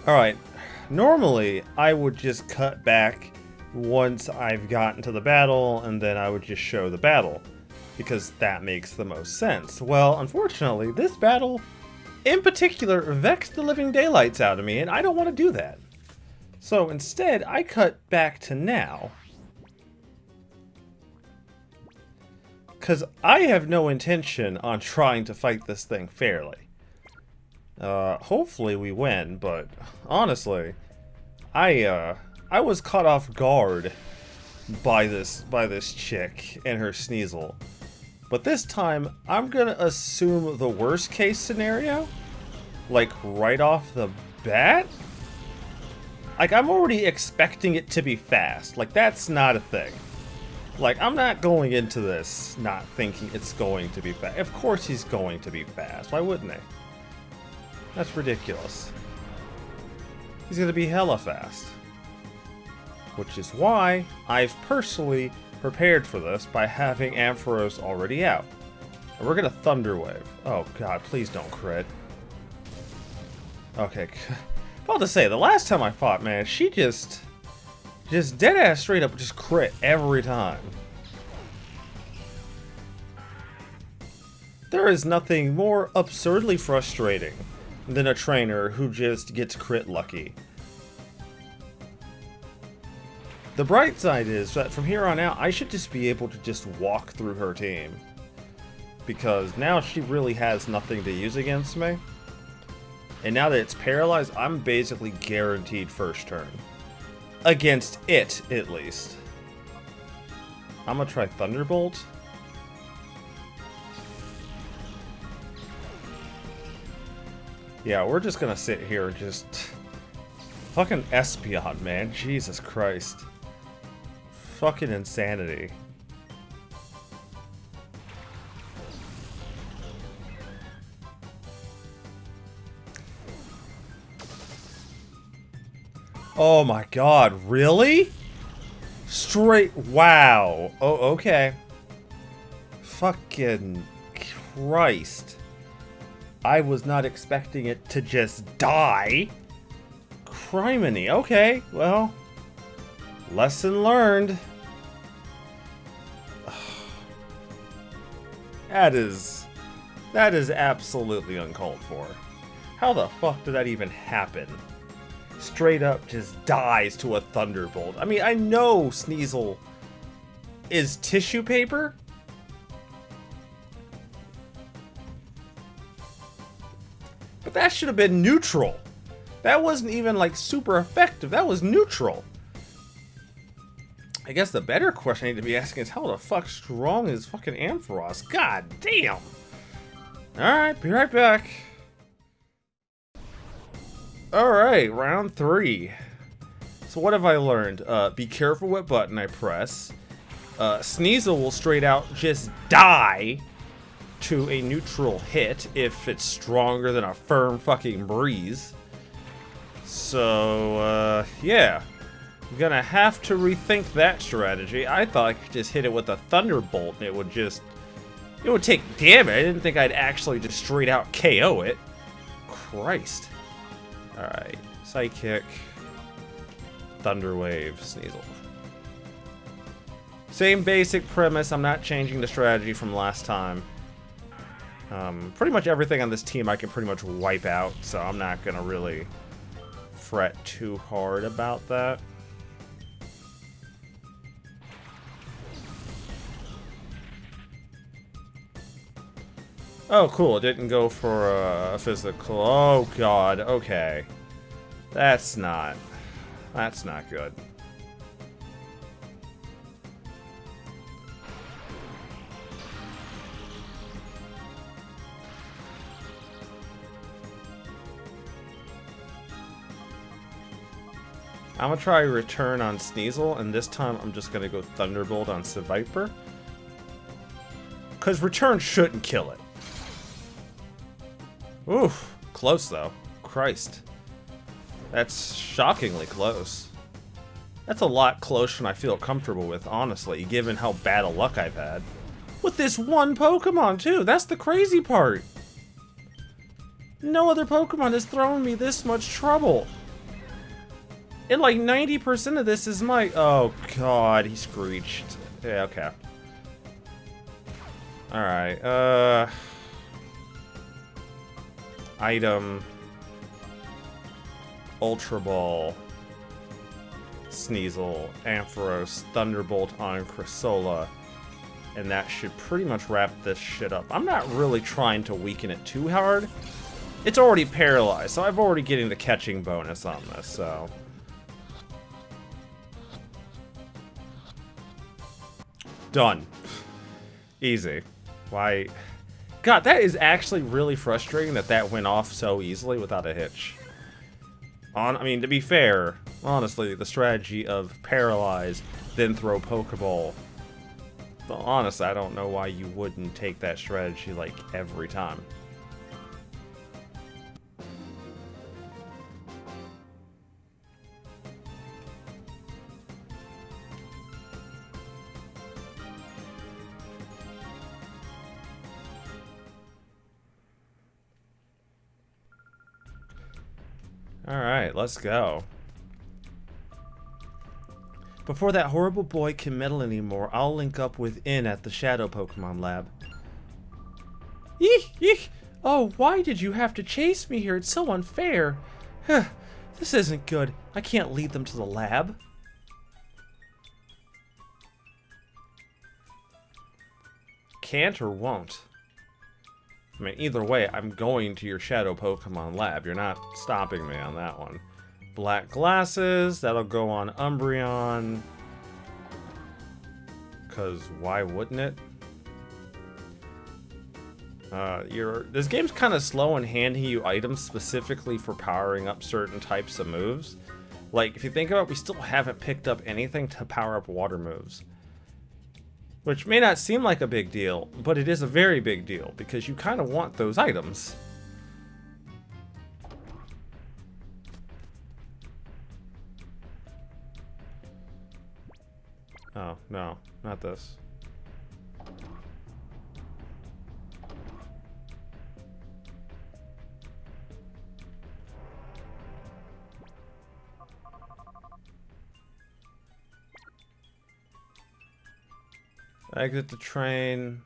Alright, normally I would just cut back once I've gotten to the battle, and then I would just show the battle, because that makes the most sense. Well, unfortunately, this battle, in particular, vexed the living daylights out of me, and I don't want to do that. So instead, I cut back to now, because I have no intention on trying to fight this thing fairly. Hopefully we win, but honestly, I was caught off guard by this chick and her Sneasel. But this time, I'm gonna assume the worst case scenario, like right off the bat. Like, I'm already expecting it to be fast. Like, that's not a thing. Like, I'm not going into this not thinking it's going to be fast. Of course he's going to be fast. Why wouldn't he? That's ridiculous. He's gonna be hella fast. Which is why I've personally prepared for this by having Ampharos already out. And we're gonna Thunder Wave. Oh god, please don't crit. Okay. About to say, the last time I fought, man, she just deadass straight up just crit every time. There is nothing more absurdly frustrating than a trainer who just gets crit lucky. The bright side is that from here on out, I should just be able to just walk through her team. Because now she really has nothing to use against me. And now that it's paralyzed, I'm basically guaranteed first turn. Against it, at least. I'm gonna try Thunderbolt. Yeah, we're just gonna sit here and just... Fucking Espeon, man. Jesus Christ. Fucking insanity. Oh my god, really? Straight... Wow. Oh, okay. Fucking Christ. I was not expecting it to just die. Criminy. Okay, well. Lesson learned. That is absolutely uncalled for. How the fuck did that even happen? Straight up just dies to a Thunderbolt. I mean, I know Sneasel is tissue paper. But that should have been neutral. That wasn't even like super effective. That was neutral. I guess the better question I need to be asking is how the fuck strong is fucking Ampharos? God damn. Alright, be right back. Alright, round 3. So what have I learned? Be careful what button I press. Sneasel will straight out just die to a neutral hit if it's stronger than a firm fucking breeze. So, yeah. I'm gonna have to rethink that strategy. I thought I could just hit it with a Thunderbolt and it would take damage. I didn't think I'd actually just straight out KO it. Christ. Alright. Psychic. Thunder Wave. Sneasel. Same basic premise. I'm not changing the strategy from last time. Pretty much everything on this team I can pretty much wipe out, so I'm not gonna really fret too hard about that. Oh, cool. It didn't go for a physical. Oh, God. Okay. That's not good. I'm gonna try Return on Sneasel, and this time I'm just gonna go Thunderbolt on Seviper. Because Return shouldn't kill it. Oof. Close, though. Christ. That's shockingly close. That's a lot closer than I feel comfortable with, honestly, given how bad a luck I've had. With this one Pokemon, too. That's the crazy part. No other Pokemon has thrown me this much trouble. And like 90% of this is my... Oh god, he screeched. Yeah, okay. Alright, item... Ultra Ball... Sneasel, Ampharos, Thunderbolt on Crasola, and that should pretty much wrap this shit up. I'm not really trying to weaken it too hard. It's already paralyzed, so I'm already getting the catching bonus on this, so... Done. Easy. Why... God, that is actually really frustrating that that went off so easily without a hitch. I mean, to be fair, honestly, the strategy of paralyze, then throw Pokeball. But honestly, I don't know why you wouldn't take that strategy, like, every time. Alright, let's go. Before that horrible boy can meddle anymore, I'll link up with In at the Shadow Pokemon Lab. Eek! Eek! Oh, why did you have to chase me here? It's so unfair. This isn't good. I can't lead them to the lab. Can't or won't? I mean, either way, I'm going to your Shadow Pokemon Lab. You're not stopping me on that one. Black glasses, that'll go on Umbreon. Because why wouldn't it? This game's kind of slow in handing you items specifically for powering up certain types of moves. Like, if you think about it, we still haven't picked up anything to power up water moves. Which may not seem like a big deal, but it is a very big deal, because you kind of want those items. Oh, no, not this. Exit the train.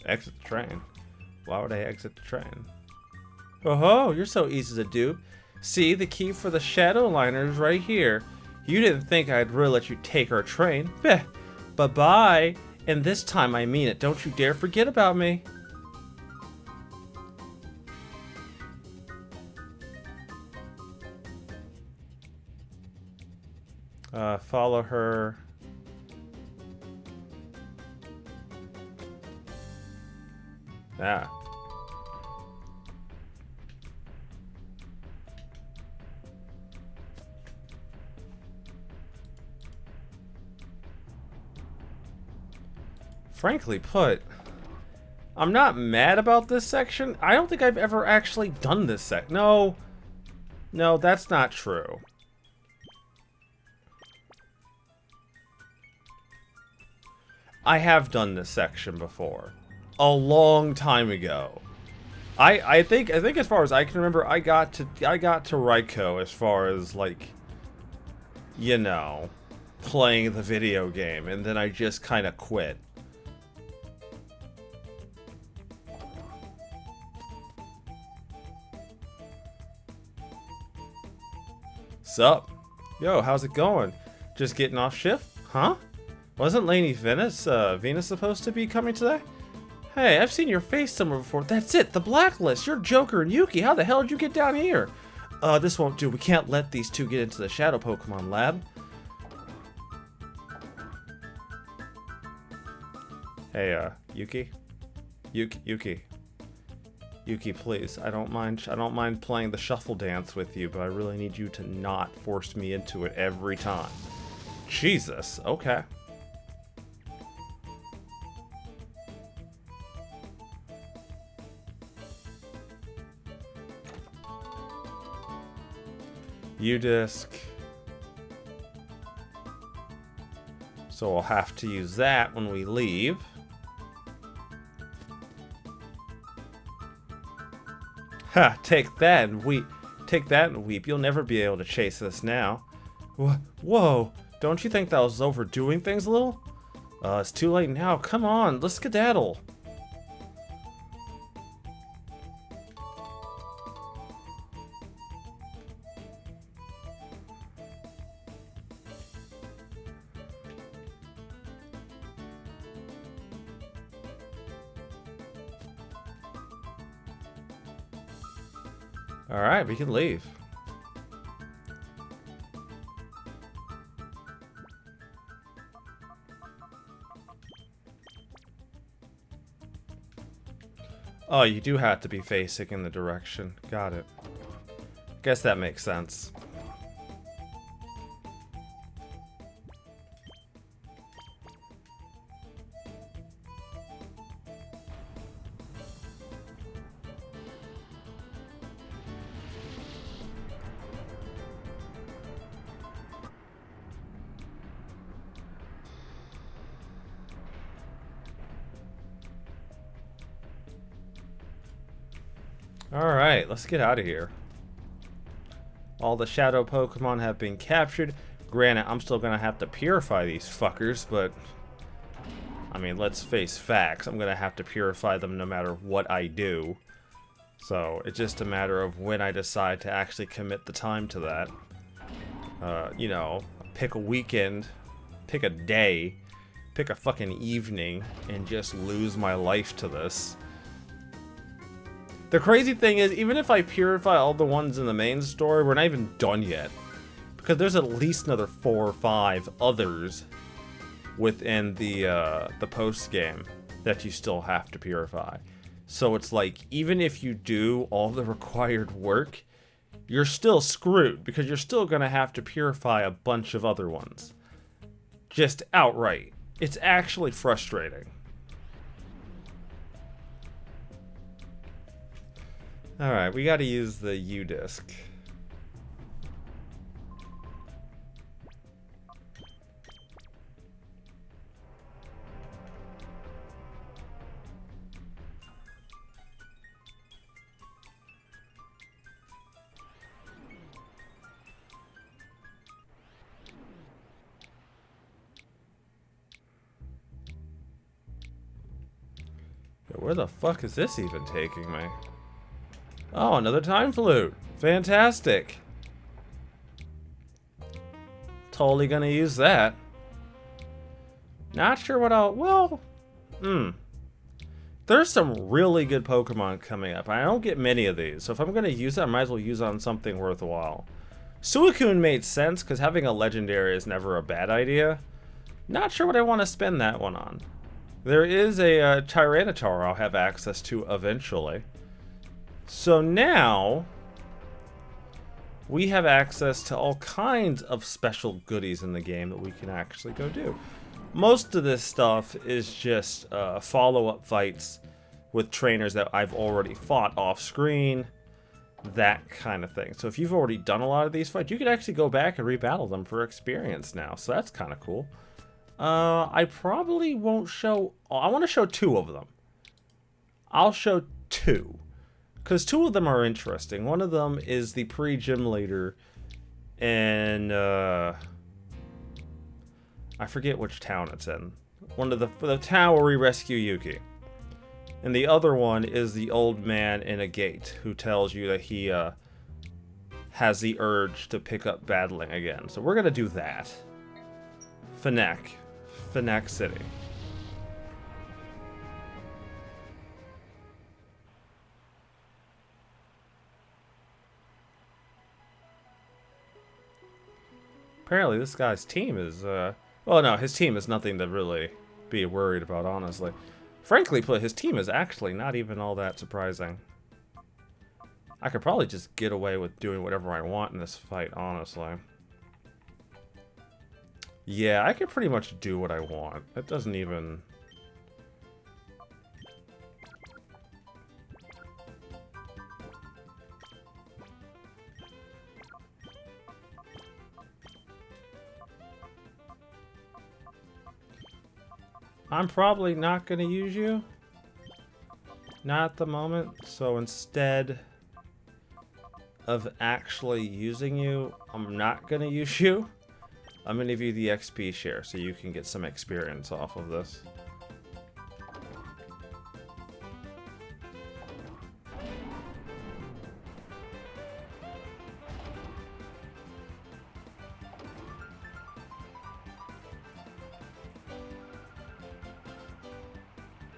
Exit the train? Why would I exit the train? Oh, you're so easy to dupe. See, the key for the Shadow Liner is right here. You didn't think I'd really let you take our train. Beh, bye-bye. And this time I mean it. Don't you dare forget about me. Follow her. Ah. Frankly put, I'm not mad about this section. I don't think I've ever actually done this No, that's not true. I have done this section before. A long time ago. I think as far as I can remember, I got to Raikou as far as, like, you know, playing the video game, and then I just kind of quit. Sup? Yo, how's it going? Just getting off shift? Huh? Wasn't Lady Venus supposed to be coming today? Hey, I've seen your face somewhere before. That's it, the blacklist. You're Joker and Yuki. How the hell did you get down here? This won't do. We can't let these two get into the Shadow Pokemon Lab. Hey, Yuki? Yuki, please. I don't mind playing the shuffle dance with you, but I really need you to not force me into it every time. Jesus, okay. U-disc. So we'll have to use that when we leave. Ha, take that and Take that and weep. You'll never be able to chase this now. Whoa! Don't you think that was overdoing things a little? It's too late now. Come on, let's skedaddle. Alright, we can leave. Oh, you do have to be facing in the direction. Got it. Guess that makes sense. Alright, let's get out of here. All the shadow Pokemon have been captured. Granted, I'm still gonna have to purify these fuckers, but I mean, let's face facts. I'm gonna have to purify them no matter what I do. So, it's just a matter of when I decide to actually commit the time to that. You know, pick a weekend, pick a day, pick a fucking evening, and just lose my life to this. The crazy thing is, even if I purify all the ones in the main story, we're not even done yet. Because there's at least another 4 or 5 others within the post-game that you still have to purify. So it's like, even if you do all the required work, you're still screwed, because you're still going to have to purify a bunch of other ones. Just outright. It's actually frustrating. Alright, we gotta use the U-disc. Where the fuck is this even taking me? Oh, another Time Flute. Fantastic. Totally gonna use that. Not sure what I'll... Well... There's some really good Pokemon coming up. I don't get many of these, so if I'm gonna use it, I might as well use it on something worthwhile. Suicune made sense, because having a legendary is never a bad idea. Not sure what I want to spend that one on. There is a Tyranitar I'll have access to eventually. So now, we have access to all kinds of special goodies in the game that we can actually go do. Most of this stuff is just follow-up fights with trainers that I've already fought off-screen, that kind of thing. So if you've already done a lot of these fights, you can actually go back and rebattle them for experience now, so that's kind of cool. I probably won't show... I want to show 2 of them. I'll show 2. Because 2 of them are interesting. One of them is the pre-gym leader in, I forget which town it's in. One of the town where we rescue Yuki. And the other one is the old man in a gate who tells you that he has the urge to pick up battling again. So we're going to do that. Fnac City. Apparently this guy's team is, well, no, his team is nothing to really be worried about, honestly. Frankly put, his team is actually not even all that surprising. I could probably just get away with doing whatever I want in this fight, honestly. Yeah, I could pretty much do what I want. It doesn't even... I'm probably not going to use you. Not at the moment. So instead, of actually using you, I'm not going to use you. I'm going to give you the XP share so you can get some experience off of this.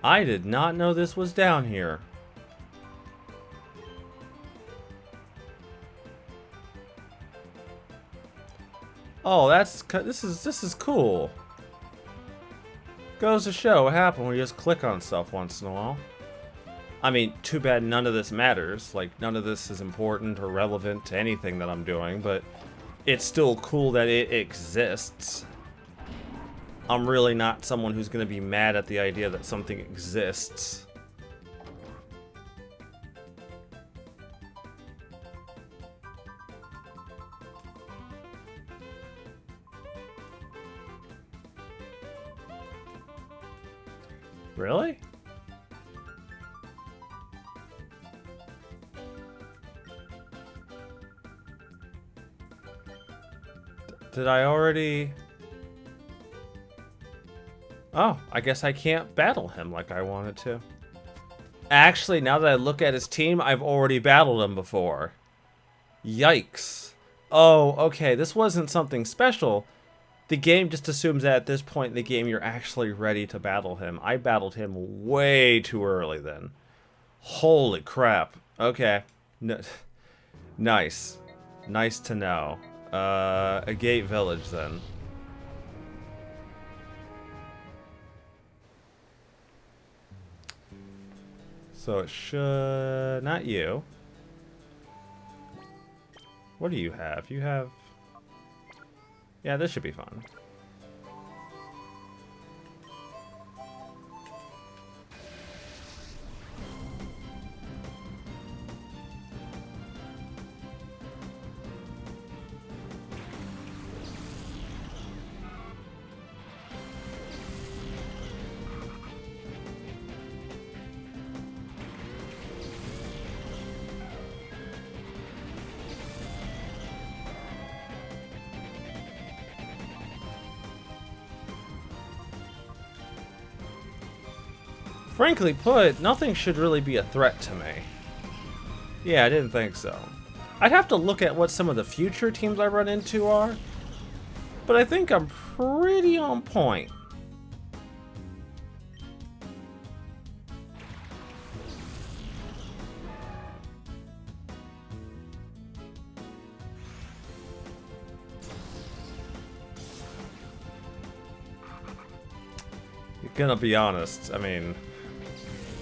I did not know this was down here. Oh, this is cool. Goes to show what happens when you just click on stuff once in a while. I mean, too bad none of this matters. Like, none of this is important or relevant to anything that I'm doing, but it's still cool that it exists. I'm really not someone who's going to be mad at the idea that something exists. Really? Did I already... Oh, I guess I can't battle him like I wanted to. Actually, now that I look at his team, I've already battled him before. Yikes. Oh, okay, this wasn't something special. The game just assumes that at this point in the game, you're actually ready to battle him. I battled him way too early then. Holy crap. Okay. Nice. Nice to know. A gate village then. So it should... Not you. What do you have? You have... Yeah, this should be fun. Frankly put, nothing should really be a threat to me. Yeah, I didn't think so. I'd have to look at what some of the future teams I run into are, but I think I'm pretty on point. Gonna be honest, I mean,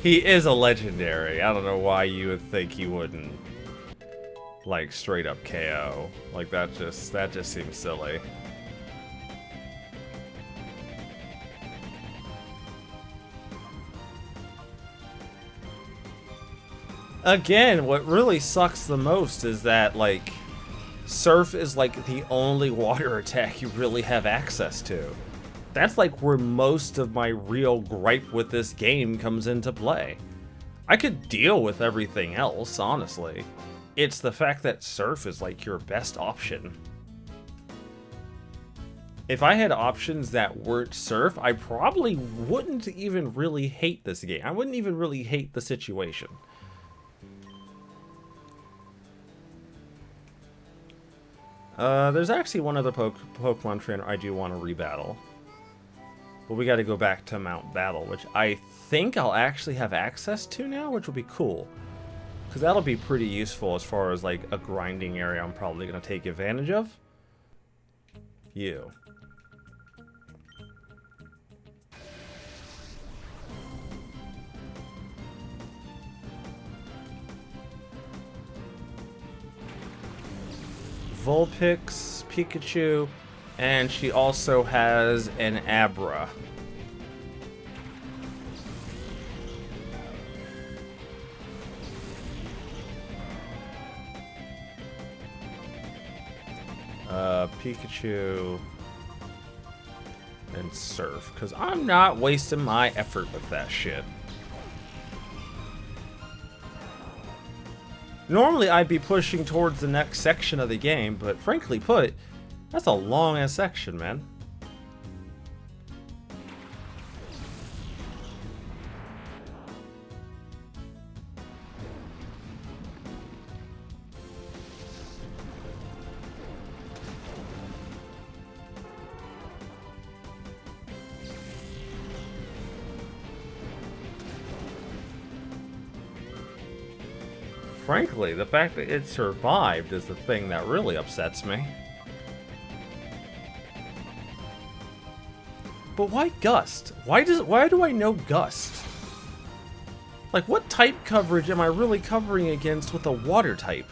he is a legendary. I don't know why you would think he wouldn't, like, straight up KO. Like, that just seems silly. Again, what really sucks the most is that, like, Surf is, like, the only water attack you really have access to. That's like where most of my real gripe with this game comes into play. I could deal with everything else, honestly. It's the fact that Surf is like your best option. If I had options that weren't Surf, I probably wouldn't even really hate this game. I wouldn't even really hate the situation. There's actually one other Pokemon trainer I do want to rebattle. But we got to go back to Mount Battle, which I think I'll actually have access to now, which will be cool. Because that'll be pretty useful as far as, like, a grinding area I'm probably going to take advantage of. You. Vulpix, Pikachu... And she also has an Abra. Pikachu and Surf, because I'm not wasting my effort with that shit. Normally I'd be pushing towards the next section of the game, but frankly put, that's a long ass section, man. Frankly, the fact that it survived is the thing that really upsets me. But why Gust? Why do I know Gust? Like, what type coverage am I really covering against with a water type?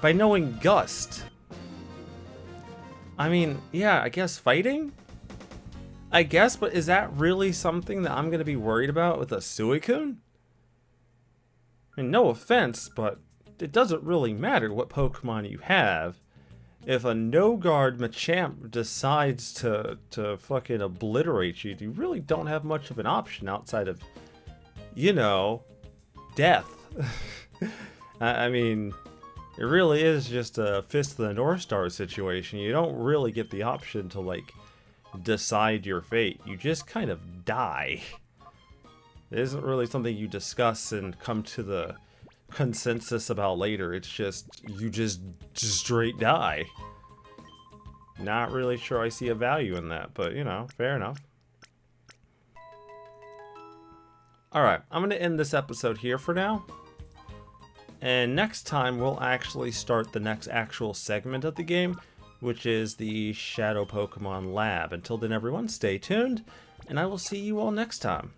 By knowing Gust. I mean, yeah, I guess fighting? I guess, but is that really something that I'm gonna be worried about with a Suicune? I mean, no offense, but it doesn't really matter what Pokemon you have. If a no-guard Machamp decides to fucking obliterate you, you really don't have much of an option outside of, you know, death. I mean, it really is just a Fist of the North Star situation. You don't really get the option to, like, decide your fate. You just kind of die. It isn't really something you discuss and come to the consensus about later. It's just, you just straight die. Not really sure I see a value in that, but, you know, fair enough. Alright, I'm going to end this episode here for now. And next time, we'll actually start the next actual segment of the game, which is the Shadow Pokemon Lab. Until then, everyone, stay tuned, and I will see you all next time.